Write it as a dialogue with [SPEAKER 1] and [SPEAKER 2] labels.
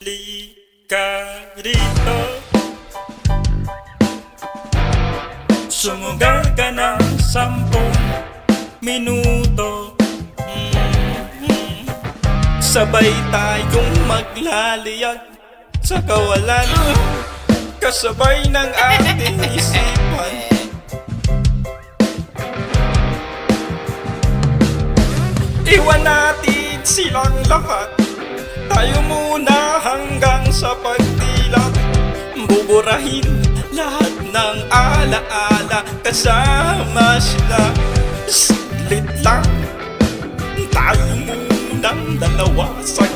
[SPEAKER 1] Halika rito, sumugal ka ng 10 minuto. Sabay tayong maglaliyag sa kawalan, kasabay ng ating isipan. Iwan natin silang lahat, tayo muna hanggang sa pagdilat. Buburahin lahat ng alaala, kasama sila. Saglit lang, tayo munang dalawa sa